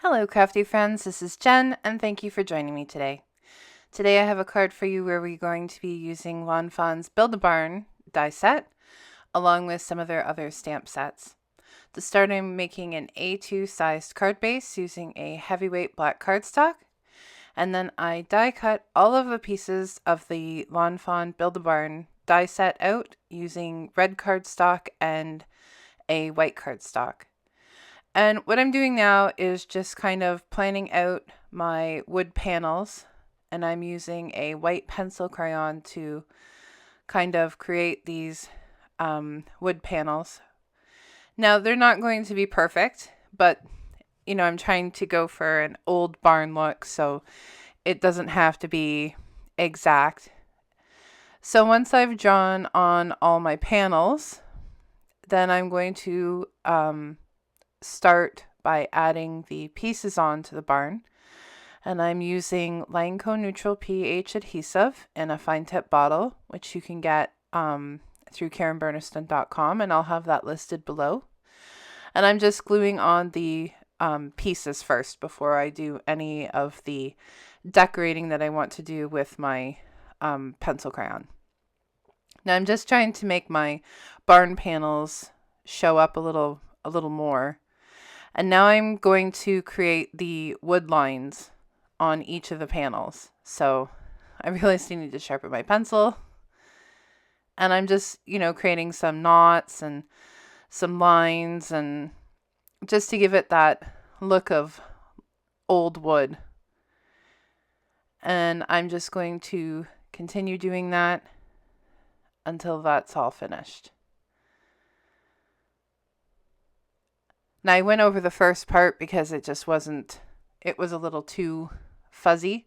Hello, Crafty Friends. This is Jen, and thank you for joining me today. Today I have a card for you where we're going to be using Lawn Fawn's Build-A-Barn die set, along with some of their other stamp sets. To start, I'm making an A2 sized card base using a heavyweight black cardstock, and then I die cut all of the pieces of the Lawn Fawn Build-A-Barn die set out using red cardstock and a white cardstock. And what I'm doing now is just kind of planning out my wood panels, and I'm using a white pencil crayon to kind of create these wood panels. Now, they're not going to be perfect, but I'm trying to go for an old barn look, so it doesn't have to be exact. So once I've drawn on all my panels, then I'm going to start by adding the pieces onto the barn, and I'm using Lineco Neutral pH adhesive in a fine tip bottle, which you can get through KarenBerniston.com, and I'll have that listed below. And I'm just gluing on the pieces first before I do any of the decorating that I want to do with my pencil crayon. Now I'm just trying to make my barn panels show up a little more. And now I'm going to create the wood lines on each of the panels. So I realized I need to sharpen my pencil. And I'm just, creating some knots and some lines, and just to give it that look of old wood. And I'm just going to continue doing that until that's all finished. Now I went over the first part because it was a little too fuzzy.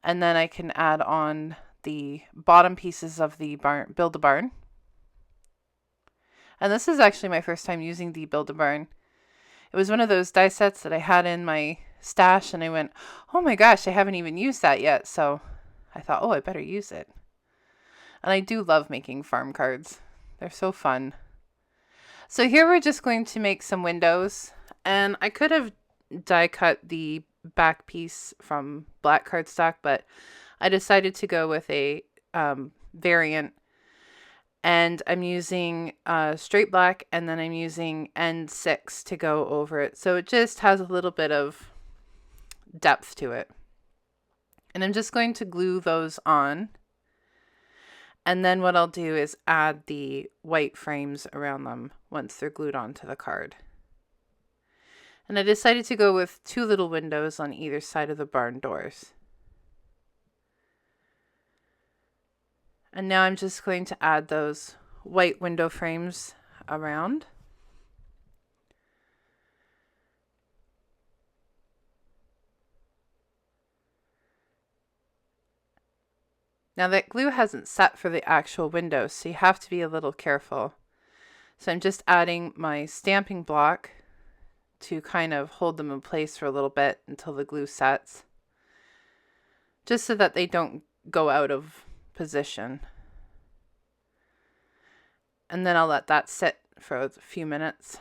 And then I can add on the bottom pieces of the barn, Build-A-Barn. And this is actually my first time using the Build-A-Barn. It was one of those die sets that I had in my stash, and I went, oh my gosh, I haven't even used that yet. So I thought, I better use it. And I do love making farm cards. They're so fun. So here we're just going to make some windows, and I could have die cut the back piece from black cardstock, but I decided to go with a variant, and I'm using straight black, and then I'm using N6 to go over it, so it just has a little bit of depth to it. And I'm just going to glue those on. And then what I'll do is add the white frames around them once they're glued onto the card. And I decided to go with 2 little windows on either side of the barn doors. And now I'm just going to add those white window frames around. Now that glue hasn't set for the actual windows, so you have to be a little careful. So I'm just adding my stamping block to kind of hold them in place for a little bit until the glue sets, just so that they don't go out of position. And then I'll let that sit for a few minutes.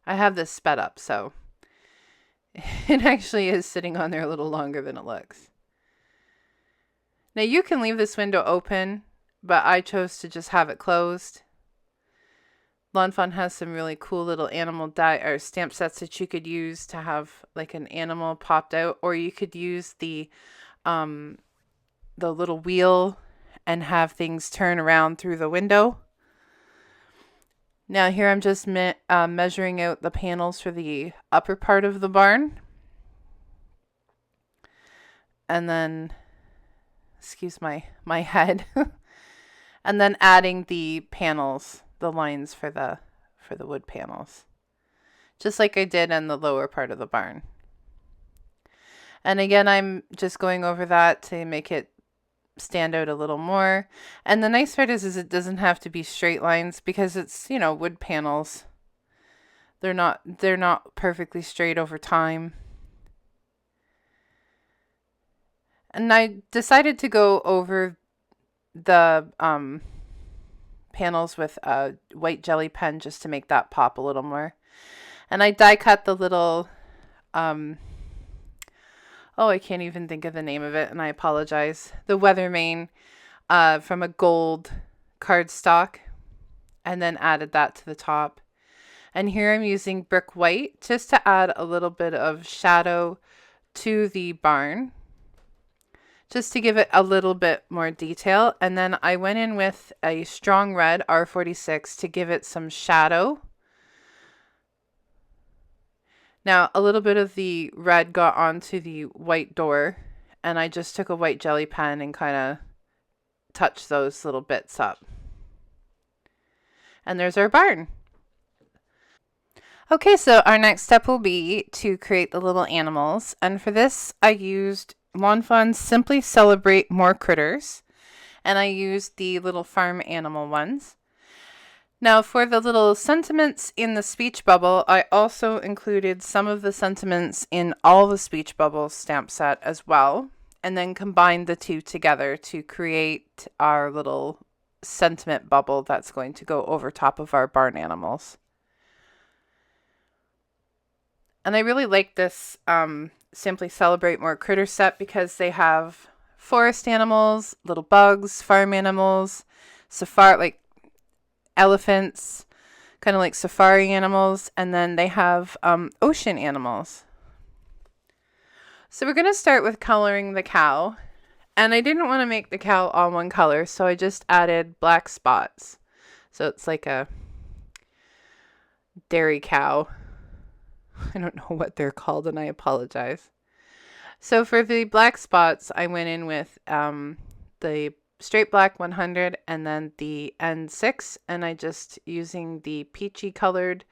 I have this sped up, so it actually is sitting on there a little longer than it looks. Now you can leave this window open, but I chose to just have it closed. Lawn Fawn has some really cool little animal die or stamp sets that you could use to have like an animal popped out, or you could use the little wheel and have things turn around through the window. Now here I'm just measuring out the panels for the upper part of the barn. And then, excuse my head. And then adding the panels, the lines for the wood panels. Just like I did in the lower part of the barn. And again, I'm just going over that to make it stand out a little more. And the nice part is it doesn't have to be straight lines because it's, wood panels. They're not perfectly straight over time. And I decided to go over the panels with a white jelly pen just to make that pop a little more. And I die cut the little, oh, I can't even think of the name of it, and I apologize. The Weathermane from a gold cardstock, and then added that to the top. And here I'm using brick white just to add a little bit of shadow to the barn, just to give it a little bit more detail. And then I went in with a strong red R46 to give it some shadow. Now a little bit of the red got onto the white door, and I just took a white jelly pen and kind of touched those little bits up. And there's our barn. Okay, so our next step will be to create the little animals. And for this, I used Lawn Fawn's Simply Celebrate More Critters. And I used the little farm animal ones. Now for the little sentiments in the speech bubble, I also included some of the sentiments in all the speech bubbles stamp set as well. And then combined the two together to create our little sentiment bubble that's going to go over top of our barn animals. And I really like this Simply Celebrate More Critter set because they have forest animals, little bugs, farm animals, safari, like elephants, kind of like safari animals, and then they have ocean animals. So we're going to start with coloring the cow. And I didn't want to make the cow all one color, so I just added black spots. So it's like a dairy cow. I don't know what they're called, and I apologize. So for the black spots, I went in with the straight black 100 and then the N6, and I just using the peachy colored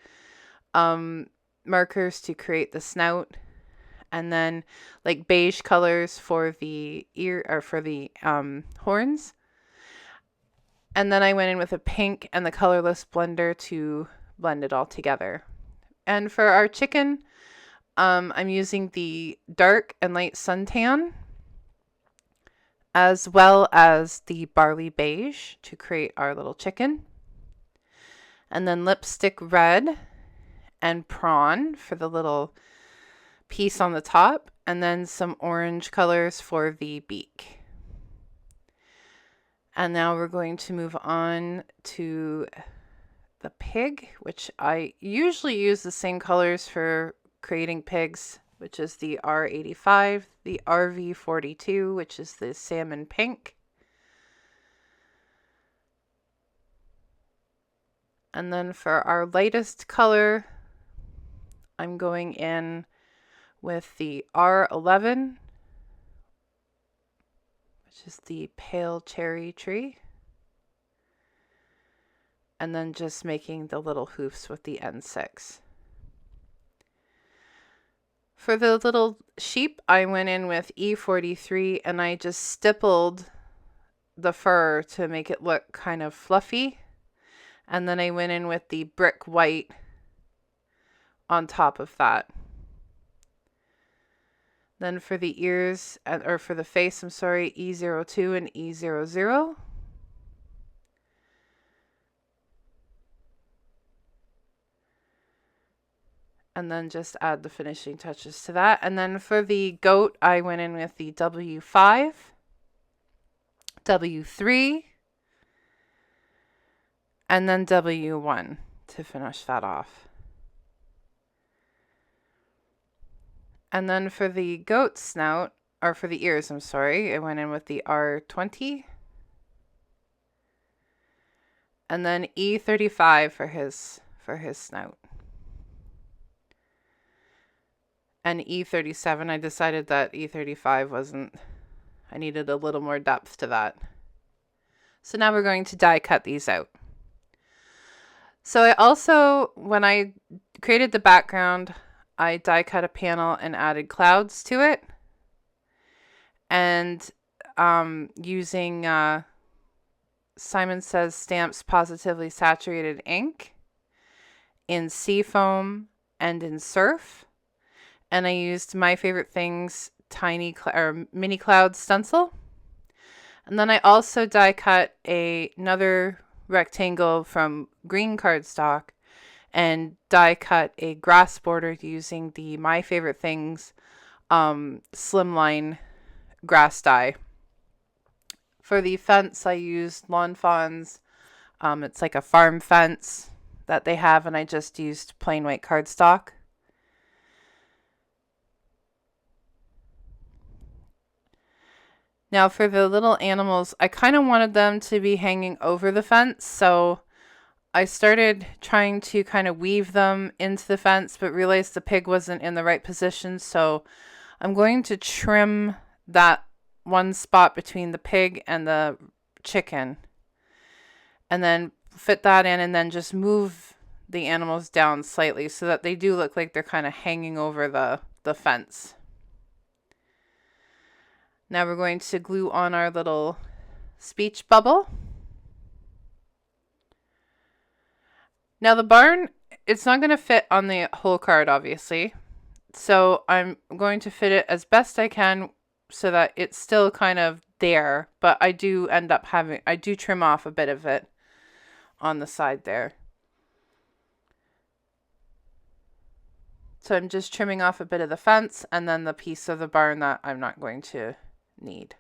markers to create the snout, and then like beige colors for the ear or for the horns. And then I went in with a pink and the colorless blender to blend it all together. And for our chicken, I'm using the dark and light suntan, as well as the barley beige to create our little chicken. And then lipstick red and prawn for the little piece on the top, and then some orange colors for the beak. And now we're going to move on to the pig, which I usually use the same colors for creating pigs, which is the R85, the RV42, which is the salmon pink. And then for our lightest color, I'm going in with the R11, which is the pale cherry tree. And then just making the little hoofs with the N6. For the little sheep, I went in with E43 and I just stippled the fur to make it look kind of fluffy. And then I went in with the brick white on top of that. Then for the ears, or for the face, I'm sorry, E02 and E00. And then just add the finishing touches to that. And then for the goat, I went in with the W5, W3, and then W1 to finish that off. And then for the goat snout, or for the ears, I'm sorry, I went in with the R20. And then E35 for his snout. And E37, I decided that E35 wasn't, I needed a little more depth to that. So now we're going to die cut these out. So I also, when I created the background, I die cut a panel and added clouds to it. And using Simon Says Stamps Positively Saturated ink in Seafoam and in Surf. And I used My Favorite Things mini cloud stencil. And then I also die cut another rectangle from green cardstock and die cut a grass border using the My Favorite Things slimline grass die. For the fence, I used Lawn Fawn's. It's like a farm fence that they have, and I just used plain white cardstock. Now for the little animals, I kind of wanted them to be hanging over the fence, so I started trying to kind of weave them into the fence, but realized the pig wasn't in the right position, so I'm going to trim that one spot between the pig and the chicken, and then fit that in, and then just move the animals down slightly so that they do look like they're kind of hanging over the fence. Now we're going to glue on our little speech bubble. Now the barn, it's not going to fit on the whole card, obviously. So I'm going to fit it as best I can so that it's still kind of there, but I do trim off a bit of it on the side there. So I'm just trimming off a bit of the fence and then the piece of the barn that I'm not going to need.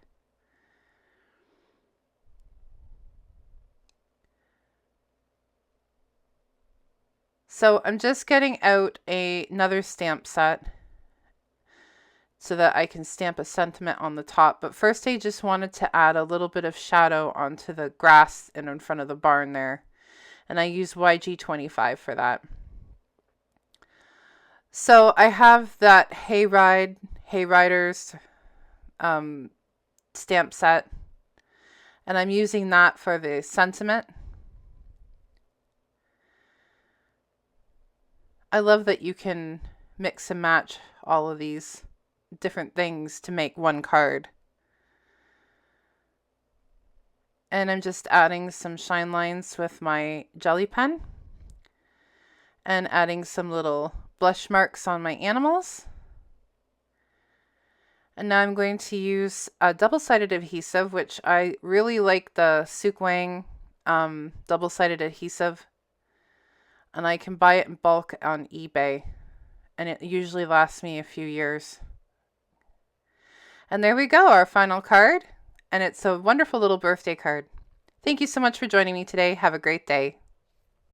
So I'm just getting out another stamp set so that I can stamp a sentiment on the top. But first I just wanted to add a little bit of shadow onto the grass in front of the barn there. And I use YG25 for that. So I have that Hayrides stamp set. And I'm using that for the sentiment. I love that you can mix and match all of these different things to make one card. And I'm just adding some shine lines with my jelly pen and adding some little blush marks on my animals. And now I'm going to use a double-sided adhesive, which I really like the Sook Wang double-sided adhesive. And I can buy it in bulk on eBay. And it usually lasts me a few years. And there we go, our final card. And it's a wonderful little birthday card. Thank you so much for joining me today. Have a great day.